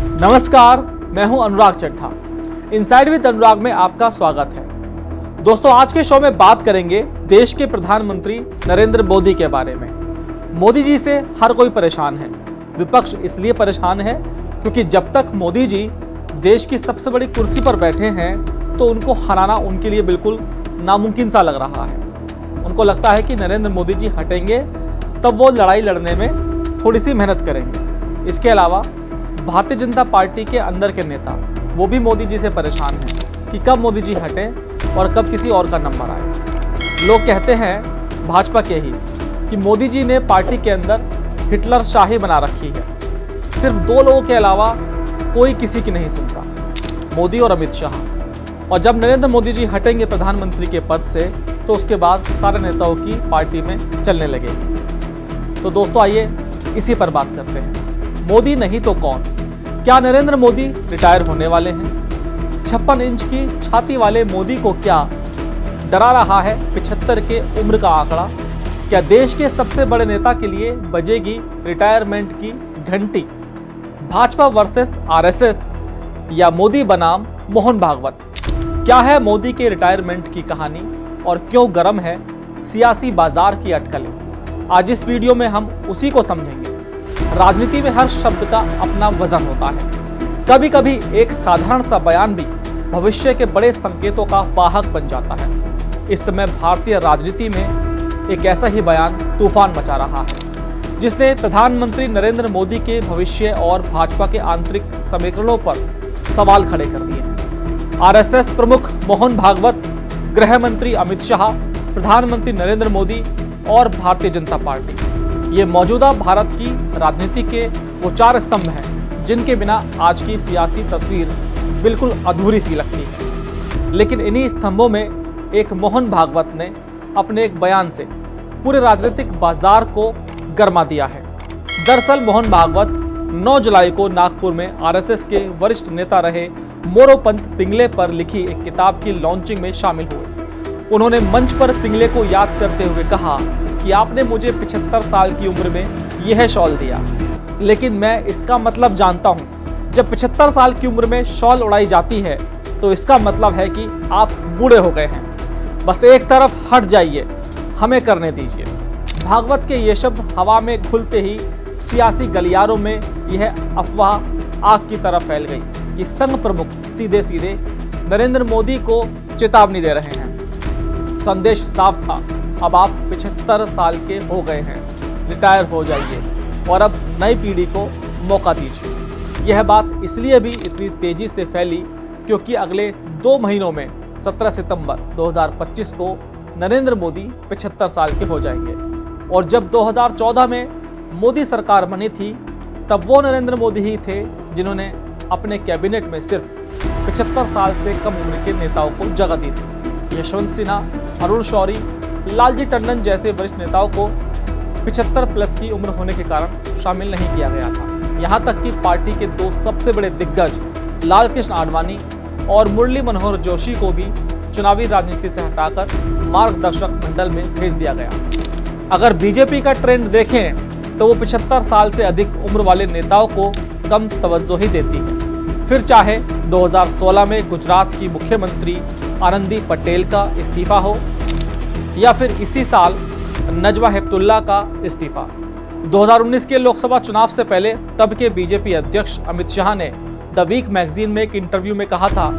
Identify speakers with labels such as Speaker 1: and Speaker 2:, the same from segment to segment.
Speaker 1: नमस्कार, मैं हूं अनुराग चड्ढा। इनसाइड विद अनुराग में आपका स्वागत है। दोस्तों, आज के शो में बात करेंगे देश के प्रधानमंत्री नरेंद्र मोदी के बारे में। मोदी जी से हर कोई परेशान है। विपक्ष इसलिए परेशान है क्योंकि जब तक मोदी जी देश की सबसे बड़ी कुर्सी पर बैठे हैं तो उनको हराना उनके लिए बिल्कुल नामुमकिन सा लग रहा है। उनको लगता है कि नरेंद्र मोदी जी हटेंगे तब वो लड़ाई लड़ने में थोड़ी सी मेहनत करेंगे। इसके अलावा भारतीय जनता पार्टी के अंदर के नेता वो भी मोदी जी से परेशान हैं कि कब मोदी जी हटें और कब किसी और का नंबर आए। लोग कहते हैं, भाजपा के ही, कि मोदी जी ने पार्टी के अंदर हिटलर शाही बना रखी है। सिर्फ दो लोगों के अलावा कोई किसी की नहीं सुनता, मोदी और अमित शाह। और जब नरेंद्र मोदी जी हटेंगे प्रधानमंत्री के पद से तो उसके बाद सारे नेताओं की पार्टी में चलने लगेगी। तो दोस्तों, आइए इसी पर बात करते हैं। मोदी नहीं तो कौन? क्या नरेंद्र मोदी रिटायर होने वाले हैं? 56 इंच की छाती वाले मोदी को क्या डरा रहा है 75 के उम्र का आंकड़ा? क्या देश के सबसे बड़े नेता के लिए बजेगी रिटायरमेंट की घंटी? भाजपा वर्सेस आरएसएस या मोदी बनाम मोहन भागवत? क्या है मोदी के रिटायरमेंट की कहानी और क्यों गर्म है सियासी बाजार की अटकलें? आज इस वीडियो में हम उसी को समझेंगे। राजनीति में हर शब्द का अपना वजन होता है। कभी कभी एक साधारण सा बयान भी भविष्य के बड़े संकेतों का वाहक बन जाता है। इस समय भारतीय राजनीति में एक ऐसा ही बयान तूफान मचा रहा है, जिसने प्रधानमंत्री नरेंद्र मोदी के भविष्य और भाजपा के आंतरिक समीकरणों पर सवाल खड़े कर दिए। आरएसएस प्रमुख मोहन भागवत, गृह मंत्री अमित शाह, प्रधानमंत्री नरेंद्र मोदी और भारतीय जनता पार्टी, ये मौजूदा भारत की राजनीति के वो चार स्तंभ हैं जिनके बिना आज की सियासी तस्वीर बिल्कुल अधूरी सी लगती है। लेकिन इन्हीं स्तंभों में एक मोहन भागवत ने अपने एक बयान से पूरे राजनीतिक बाजार को गरमा दिया है। दरअसल मोहन भागवत 9 जुलाई को नागपुर में आरएसएस के वरिष्ठ नेता रहे मोरोपंत पिंगले पर लिखी एक किताब की लॉन्चिंग में शामिल हुए। उन्होंने मंच पर पिंगले को याद करते हुए कहा कि आपने मुझे 75 साल की उम्र में यह शॉल दिया, लेकिन मैं इसका मतलब जानता हूं। जब 75 साल की उम्र में शॉल उड़ाई जाती है तो इसका मतलब है कि आप बूढ़े हो गए हैं। बस एक तरफ हट जाइए, हमें करने दीजिए। भागवत के ये शब्द हवा में घुलते ही सियासी गलियारों में यह अफवाह आग की तरह फैल गई कि संघ प्रमुख सीधे सीधे नरेंद्र मोदी को चेतावनी दे रहे हैं। संदेश साफ था, अब आप 75 साल के हो गए हैं, रिटायर हो जाइए और अब नई पीढ़ी को मौका दीजिए। यह बात इसलिए भी इतनी तेजी से फैली क्योंकि अगले 2 महीनों में 17 सितंबर 2025 को नरेंद्र मोदी 75 साल के हो जाएंगे। और जब 2014 में मोदी सरकार बनी थी तब वो नरेंद्र मोदी ही थे जिन्होंने अपने कैबिनेट में सिर्फ 75 साल से कम उम्र के नेताओं को जगह दी थी। यशवंत सिन्हा, अरुण शौरी, लालजी टंडन जैसे वरिष्ठ नेताओं को 75 प्लस की उम्र होने के कारण शामिल नहीं किया गया था। यहाँ तक कि पार्टी के 2 सबसे बड़े दिग्गज लालकृष्ण आडवाणी और मुरली मनोहर जोशी को भी चुनावी राजनीति से हटाकर मार्गदर्शक मंडल में भेज दिया गया। अगर बीजेपी का ट्रेंड देखें तो वो 75 साल से अधिक उम्र वाले नेताओं को कम तवज्जो ही देती है। फिर चाहे 2016 में गुजरात की मुख्यमंत्री आनंदी पटेल का इस्तीफा हो या फिर इसी साल नजमा हेपतुल्ला का इस्तीफा। 2019 के लोकसभा चुनाव से पहले तब के बीजेपी अध्यक्ष अमित शाह ने द वीक मैगजीन में एक इंटरव्यू में कहा था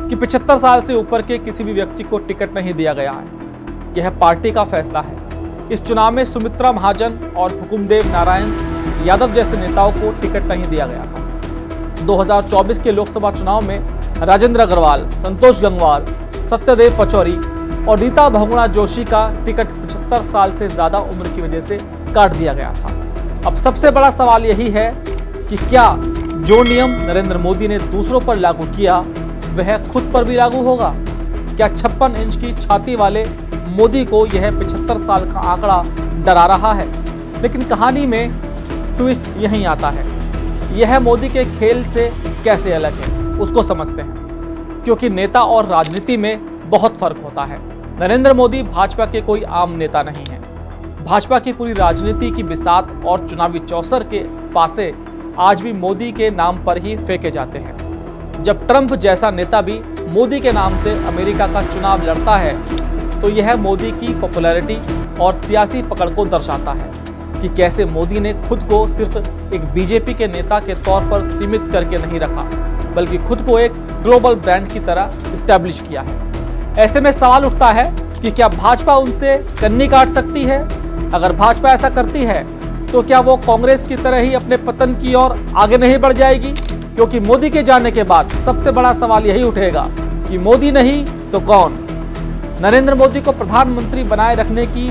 Speaker 1: कि 75 साल से ऊपर के किसी भी व्यक्ति को टिकट नहीं दिया गया है, यह पार्टी का फैसला है। इस चुनाव में सुमित्रा महाजन और हुकुमदेव नारायण यादव जैसे नेताओं को टिकट नहीं दिया गया था। 2024 के लोकसभा चुनाव में राजेंद्र अग्रवाल, संतोष गंगवार, सत्यदेव पचौरी और रीता बहुगुणा जोशी का टिकट 75 साल से ज्यादा उम्र की वजह से काट दिया गया था। अब सबसे बड़ा सवाल यही है कि क्या जो नियम नरेंद्र मोदी ने दूसरों पर लागू किया वह खुद पर भी लागू होगा? क्या 56 इंच की छाती वाले मोदी को यह 75 साल का आंकड़ा डरा रहा है? लेकिन कहानी में ट्विस्ट यहीं आता है। यह मोदी के खेल से कैसे अलग है उसको समझते हैं, क्योंकि नेता और राजनीति में बहुत फर्क होता है। नरेंद्र मोदी भाजपा के कोई आम नेता नहीं है। भाजपा की पूरी राजनीति की बिसात और चुनावी चौसर के पासे आज भी मोदी के नाम पर ही फेंके जाते हैं। जब ट्रंप जैसा नेता भी मोदी के नाम से अमेरिका का चुनाव लड़ता है तो यह मोदी की पॉपुलैरिटी और सियासी पकड़ को दर्शाता है कि कैसे मोदी ने खुद को सिर्फ एक बीजेपी के नेता के तौर पर सीमित करके नहीं रखा, बल्कि खुद को एक ग्लोबल ब्रांड की तरह इस्टेब्लिश किया है। ऐसे में सवाल उठता है कि क्या भाजपा उनसे कन्नी काट सकती है? अगर भाजपा ऐसा करती है तो क्या वो कांग्रेस की तरह ही अपने पतन की ओर आगे नहीं बढ़ जाएगी? क्योंकि मोदी के जाने के बाद सबसे बड़ा सवाल यही उठेगा कि मोदी नहीं तो कौन? नरेंद्र मोदी को प्रधानमंत्री बनाए रखने की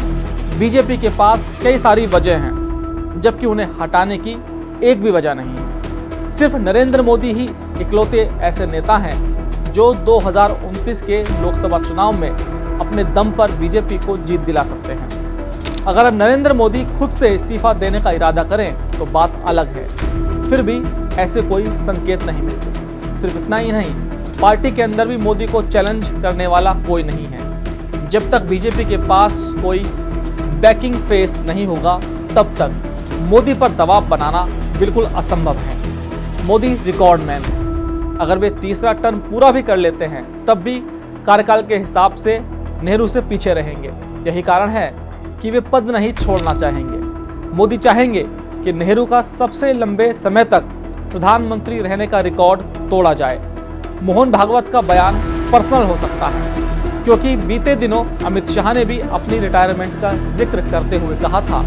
Speaker 1: बीजेपी के पास कई सारी वजह हैं, जबकि उन्हें हटाने की एक भी वजह नहीं है। सिर्फ नरेंद्र मोदी ही इकलौते ऐसे नेता हैं जो 2029 के लोकसभा चुनाव में अपने दम पर बीजेपी को जीत दिला सकते हैं। अगर नरेंद्र मोदी खुद से इस्तीफा देने का इरादा करें तो बात अलग है, फिर भी ऐसे कोई संकेत नहीं मिलते। सिर्फ इतना ही नहीं, पार्टी के अंदर भी मोदी को चैलेंज करने वाला कोई नहीं है। जब तक बीजेपी के पास कोई बैकिंग फेस नहीं होगा तब तक मोदी पर दबाव बनाना बिल्कुल असंभव है। मोदी रिकॉर्ड मैन है। अगर वे तीसरा टर्म पूरा भी कर लेते हैं तब भी कार्यकाल के हिसाब से नेहरू से पीछे रहेंगे। यही कारण है कि वे पद नहीं छोड़ना चाहेंगे। मोदी चाहेंगे कि नेहरू का सबसे लंबे समय तक प्रधानमंत्री रहने का रिकॉर्ड तोड़ा जाए। मोहन भागवत का बयान पर्सनल हो सकता है, क्योंकि बीते दिनों अमित शाह ने भी अपनी रिटायरमेंट का जिक्र करते हुए कहा था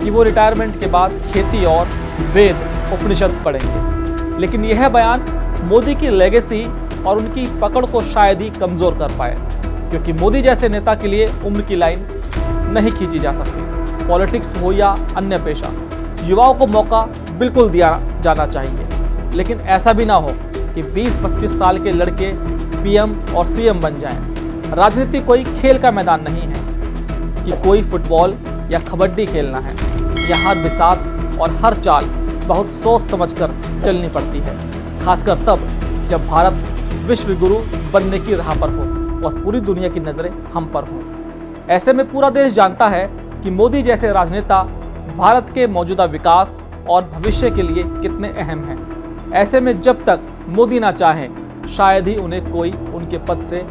Speaker 1: कि वो रिटायरमेंट के बाद खेती और वेद उपनिषद पढ़ेंगे। लेकिन यह बयान मोदी की लेगेसी और उनकी पकड़ को शायद ही कमजोर कर पाए, क्योंकि मोदी जैसे नेता के लिए उम्र की लाइन नहीं खींची जा सकती। पॉलिटिक्स हो या अन्य पेशा, युवाओं को मौका बिल्कुल दिया जाना चाहिए, लेकिन ऐसा भी ना हो कि 20-25 साल के लड़के पीएम और सीएम बन जाएं। राजनीति कोई खेल का मैदान नहीं है कि कोई फुटबॉल या कबड्डी खेलना है। यहाँ हर बिसात और हर चाल बहुत सोच समझकर चलनी पड़ती है, खासकर तब जब भारत विश्व गुरु बनने की राह पर हो और पूरी दुनिया की नज़रें हम पर हों। ऐसे में पूरा देश जानता है कि मोदी जैसे राजनेता भारत के मौजूदा विकास और भविष्य के लिए कितने अहम हैं। ऐसे में जब तक मोदी ना चाहें, शायद ही उन्हें कोई उनके पद से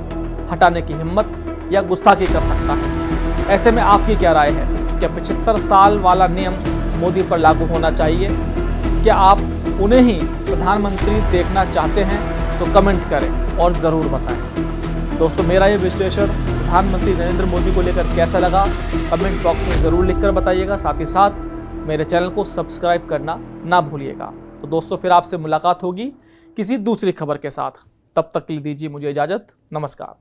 Speaker 1: हटाने की हिम्मत या गुस्ताखी कर सकता है। ऐसे में आपकी क्या राय है? क्या 75 साल वाला नियम मोदी पर लागू होना चाहिए? क्या आप उन्हें ही प्रधानमंत्री देखना चाहते हैं? तो कमेंट करें और ज़रूर बताएं। दोस्तों, मेरा ये विश्लेषण प्रधानमंत्री नरेंद्र मोदी को लेकर कैसा लगा कमेंट बॉक्स में ज़रूर लिखकर बताइएगा। साथ ही साथ मेरे चैनल को सब्सक्राइब करना ना भूलिएगा। तो दोस्तों, फिर आपसे मुलाकात होगी किसी दूसरी खबर के साथ। तब तक के लिए दीजिए मुझे इजाज़त। नमस्कार।